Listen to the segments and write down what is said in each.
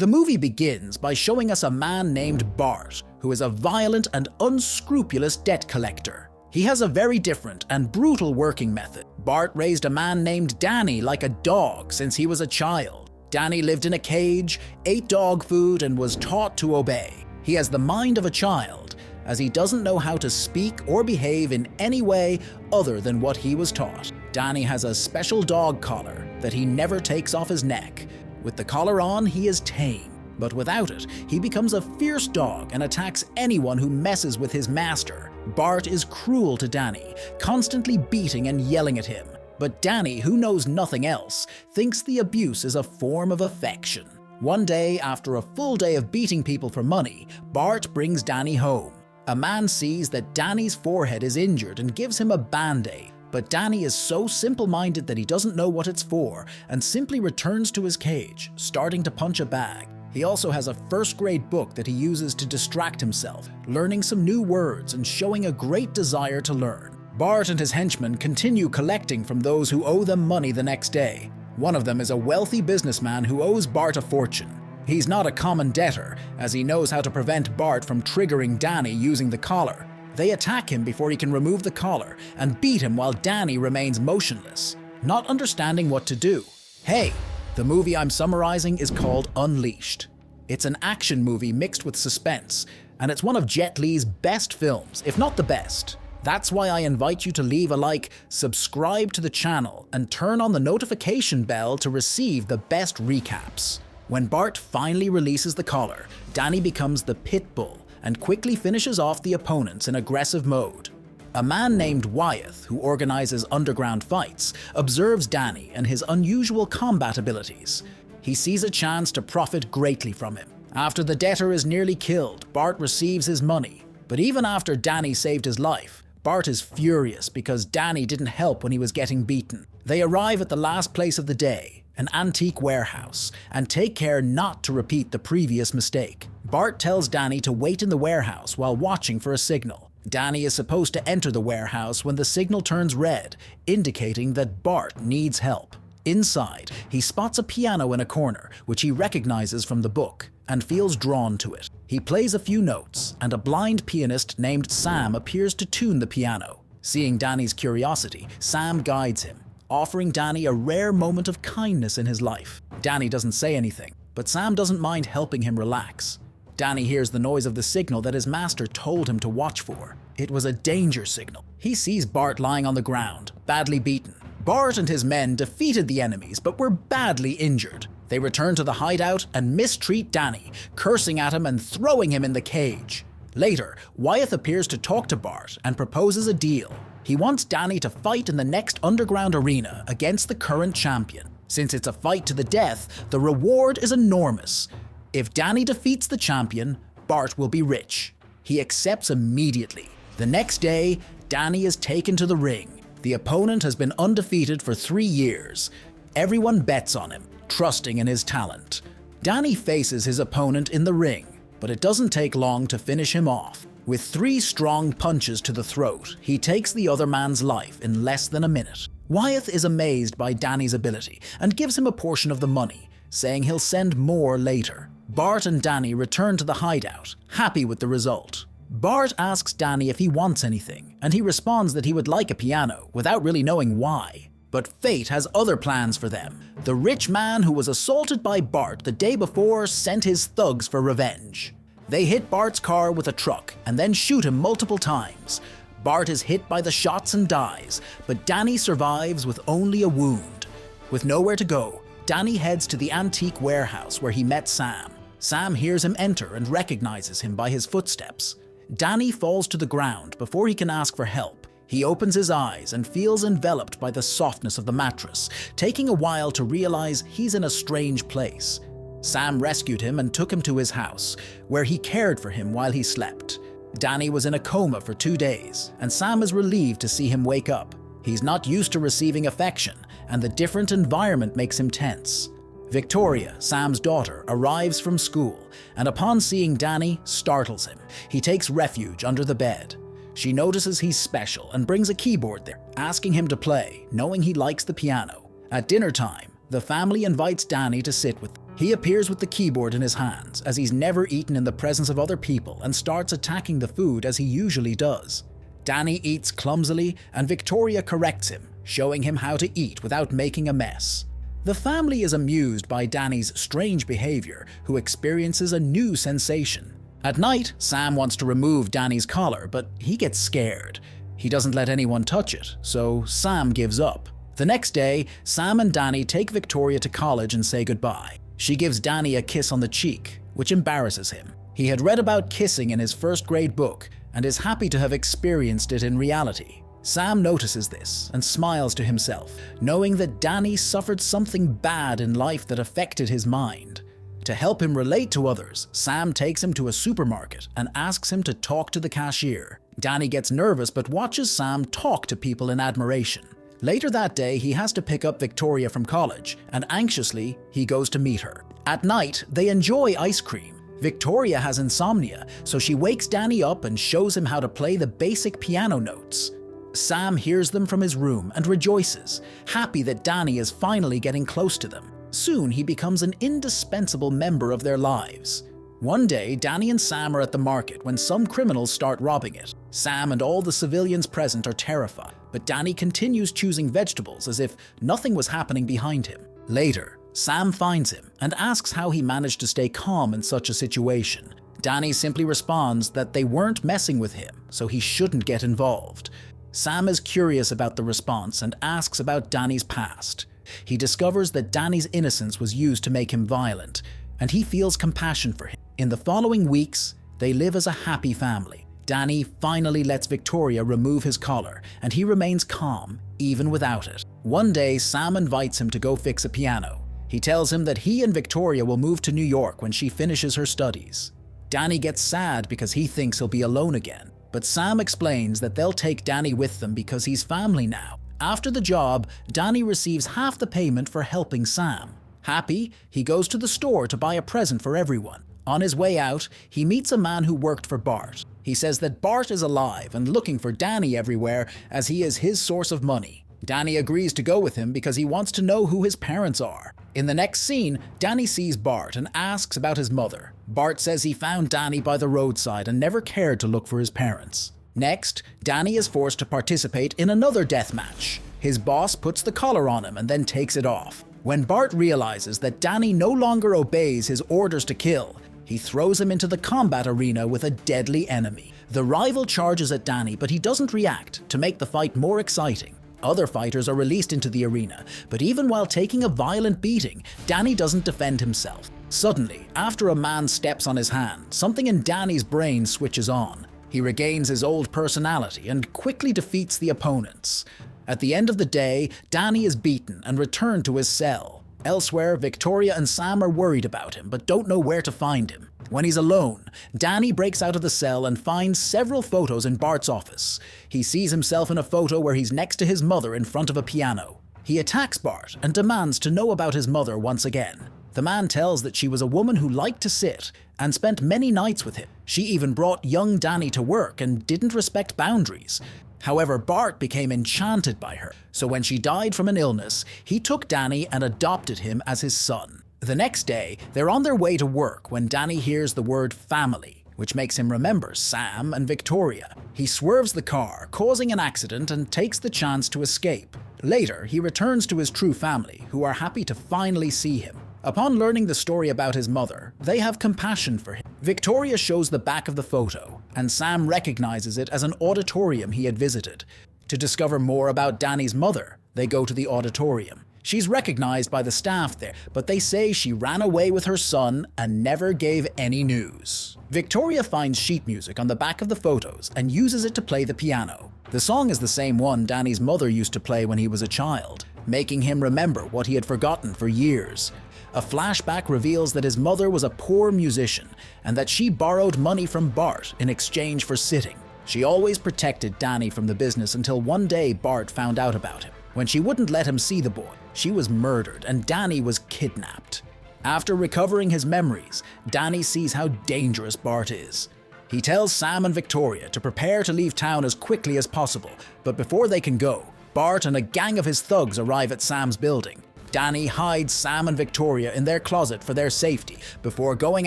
The movie begins by showing us a man named Bart, who is a violent and unscrupulous debt collector. He has a very different and brutal working method. Bart raised a man named Danny like a dog since he was a child. Danny lived in a cage, ate dog food, and was taught to obey. He has the mind of a child, as he doesn't know how to speak or behave in any way other than what he was taught. Danny has a special dog collar that he never takes off his neck. With the collar on, he is tame, but without it, he becomes a fierce dog and attacks anyone who messes with his master. Bart is cruel to Danny, constantly beating and yelling at him. But Danny, who knows nothing else, thinks the abuse is a form of affection. One day, after a full day of beating people for money, Bart brings Danny home. A man sees that Danny's forehead is injured and gives him a band-aid. But Danny is so simple-minded that he doesn't know what it's for and simply returns to his cage, starting to punch a bag. He also has a first-grade book that he uses to distract himself, learning some new words and showing a great desire to learn. Bart and his henchmen continue collecting from those who owe them money the next day. One of them is a wealthy businessman who owes Bart a fortune. He's not a common debtor, as he knows how to prevent Bart from triggering Danny using the collar. They attack him before he can remove the collar and beat him while Danny remains motionless, not understanding what to do. Hey, the movie I'm summarizing is called Unleashed. It's an action movie mixed with suspense, and it's one of Jet Li's best films, if not the best. That's why I invite you to leave a like, subscribe to the channel, and turn on the notification bell to receive the best recaps. When Bart finally releases the collar, Danny becomes the pit bull and quickly finishes off the opponents in aggressive mode. A man named Wyeth, who organizes underground fights, observes Danny and his unusual combat abilities. He sees a chance to profit greatly from him. After the debtor is nearly killed, Bart receives his money. But even after Danny saved his life, Bart is furious because Danny didn't help when he was getting beaten. They arrive at the last place of the day, an antique warehouse, and take care not to repeat the previous mistake. Bart tells Danny to wait in the warehouse while watching for a signal. Danny is supposed to enter the warehouse when the signal turns red, indicating that Bart needs help. Inside, he spots a piano in a corner, which he recognizes from the book, and feels drawn to it. He plays a few notes, and a blind pianist named Sam appears to tune the piano. Seeing Danny's curiosity, Sam guides him, offering Danny a rare moment of kindness in his life. Danny doesn't say anything, but Sam doesn't mind helping him relax. Danny hears the noise of the signal that his master told him to watch for. It was a danger signal. He sees Bart lying on the ground, badly beaten. Bart and his men defeated the enemies, but were badly injured. They return to the hideout and mistreat Danny, cursing at him and throwing him in the cage. Later, Wyeth appears to talk to Bart and proposes a deal. He wants Danny to fight in the next underground arena against the current champion. Since it's a fight to the death, the reward is enormous. If Danny defeats the champion, Bart will be rich. He accepts immediately. The next day, Danny is taken to the ring. The opponent has been undefeated for 3 years. Everyone bets on him, trusting in his talent. Danny faces his opponent in the ring, but it doesn't take long to finish him off. With 3 strong punches to the throat, he takes the other man's life in less than a minute. Wyeth is amazed by Danny's ability and gives him a portion of the money, saying he'll send more later. Bart and Danny return to the hideout, happy with the result. Bart asks Danny if he wants anything, and he responds that he would like a piano, without really knowing why. But fate has other plans for them. The rich man who was assaulted by Bart the day before sent his thugs for revenge. They hit Bart's car with a truck and then shoot him multiple times. Bart is hit by the shots and dies, but Danny survives with only a wound. With nowhere to go, Danny heads to the antique warehouse where he met Sam. Sam hears him enter and recognizes him by his footsteps. Danny falls to the ground before he can ask for help. He opens his eyes and feels enveloped by the softness of the mattress, taking a while to realize he's in a strange place. Sam rescued him and took him to his house, where he cared for him while he slept. Danny was in a coma for 2 days, and Sam is relieved to see him wake up. He's not used to receiving affection, and the different environment makes him tense. Victoria, Sam's daughter, arrives from school, and upon seeing Danny, startles him. He takes refuge under the bed. She notices he's special and brings a keyboard there, asking him to play, knowing he likes the piano. At dinner time, the family invites Danny to sit with them. He appears with the keyboard in his hands, as he's never eaten in the presence of other people, and starts attacking the food as he usually does. Danny eats clumsily, and Victoria corrects him, showing him how to eat without making a mess. The family is amused by Danny's strange behavior, who experiences a new sensation. At night, Sam wants to remove Danny's collar, but he gets scared. He doesn't let anyone touch it, so Sam gives up. The next day, Sam and Danny take Victoria to college and say goodbye. She gives Danny a kiss on the cheek, which embarrasses him. He had read about kissing in his first grade book and is happy to have experienced it in reality. Sam notices this and smiles to himself, knowing that Danny suffered something bad in life that affected his mind. To help him relate to others, Sam takes him to a supermarket and asks him to talk to the cashier. Danny gets nervous but watches Sam talk to people in admiration. Later that day, he has to pick up Victoria from college, and anxiously, he goes to meet her. At night, they enjoy ice cream. Victoria has insomnia, so she wakes Danny up and shows him how to play the basic piano notes. Sam hears them from his room and rejoices, happy that Danny is finally getting close to them. Soon, he becomes an indispensable member of their lives. One day, Danny and Sam are at the market when some criminals start robbing it. Sam and all the civilians present are terrified, but Danny continues choosing vegetables as if nothing was happening behind him. Later, Sam finds him and asks how he managed to stay calm in such a situation. Danny simply responds that they weren't messing with him, so he shouldn't get involved. Sam is curious about the response and asks about Danny's past. He discovers that Danny's innocence was used to make him violent, and he feels compassion for him. In the following weeks, they live as a happy family. Danny finally lets Victoria remove his collar, and he remains calm, even without it. One day, Sam invites him to go fix a piano. He tells him that he and Victoria will move to New York when she finishes her studies. Danny gets sad because he thinks he'll be alone again, but Sam explains that they'll take Danny with them because he's family now. After the job, Danny receives half the payment for helping Sam. Happy, he goes to the store to buy a present for everyone. On his way out, he meets a man who worked for Bart. He says that Bart is alive and looking for Danny everywhere as he is his source of money. Danny agrees to go with him because he wants to know who his parents are. In the next scene, Danny sees Bart and asks about his mother. Bart says he found Danny by the roadside and never cared to look for his parents. Next, Danny is forced to participate in another death match. His boss puts the collar on him and then takes it off. When Bart realizes that Danny no longer obeys his orders to kill, he throws him into the combat arena with a deadly enemy. The rival charges at Danny, but he doesn't react to make the fight more exciting. Other fighters are released into the arena, but even while taking a violent beating, Danny doesn't defend himself. Suddenly, after a man steps on his hand, something in Danny's brain switches on. He regains his old personality and quickly defeats the opponents. At the end of the day, Danny is beaten and returned to his cell. Elsewhere, Victoria and Sam are worried about him, but don't know where to find him. When he's alone, Danny breaks out of the cell and finds several photos in Bart's office. He sees himself in a photo where he's next to his mother in front of a piano. He attacks Bart and demands to know about his mother once again. The man tells that she was a woman who liked to sit and spent many nights with him. She even brought young Danny to work and didn't respect boundaries. However, Bart became enchanted by her, so when she died from an illness, he took Danny and adopted him as his son. The next day, they're on their way to work when Danny hears the word family, which makes him remember Sam and Victoria. He swerves the car, causing an accident, and takes the chance to escape. Later, he returns to his true family, who are happy to finally see him. Upon learning the story about his mother, they have compassion for him. Victoria shows the back of the photo, and Sam recognizes it as an auditorium he had visited. To discover more about Danny's mother, they go to the auditorium. She's recognized by the staff there, but they say she ran away with her son and never gave any news. Victoria finds sheet music on the back of the photos and uses it to play the piano. The song is the same one Danny's mother used to play when he was a child, making him remember what he had forgotten for years. A flashback reveals that his mother was a poor musician and that she borrowed money from Bart in exchange for sitting. She always protected Danny from the business until one day Bart found out about him. When she wouldn't let him see the boy, she was murdered and Danny was kidnapped. After recovering his memories, Danny sees how dangerous Bart is. He tells Sam and Victoria to prepare to leave town as quickly as possible, but before they can go, Bart and a gang of his thugs arrive at Sam's building. Danny hides Sam and Victoria in their closet for their safety before going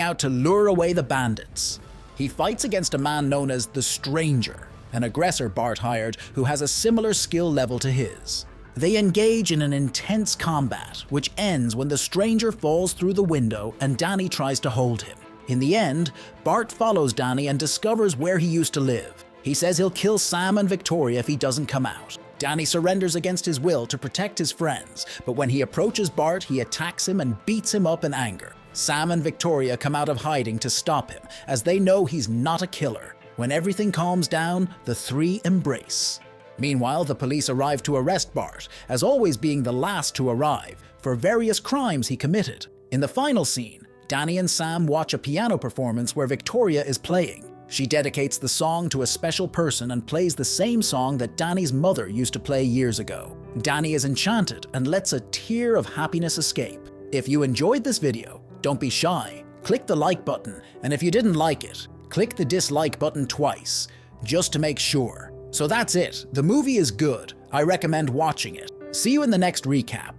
out to lure away the bandits. He fights against a man known as the Stranger, an aggressor Bart hired who has a similar skill level to his. They engage in an intense combat, which ends when the Stranger falls through the window and Danny tries to hold him. In the end, Bart follows Danny and discovers where he used to live. He says he'll kill Sam and Victoria if he doesn't come out. Danny surrenders against his will to protect his friends, but when he approaches Bart, he attacks him and beats him up in anger. Sam and Victoria come out of hiding to stop him, as they know he's not a killer. When everything calms down, the three embrace. Meanwhile, the police arrive to arrest Bart, as always being the last to arrive, for various crimes he committed. In the final scene, Danny and Sam watch a piano performance where Victoria is playing. She dedicates the song to a special person and plays the same song that Danny's mother used to play years ago. Danny is enchanted and lets a tear of happiness escape. If you enjoyed this video, don't be shy. Click the like button, and if you didn't like it, click the dislike button twice, just to make sure. So that's it. The movie is good. I recommend watching it. See you in the next recap.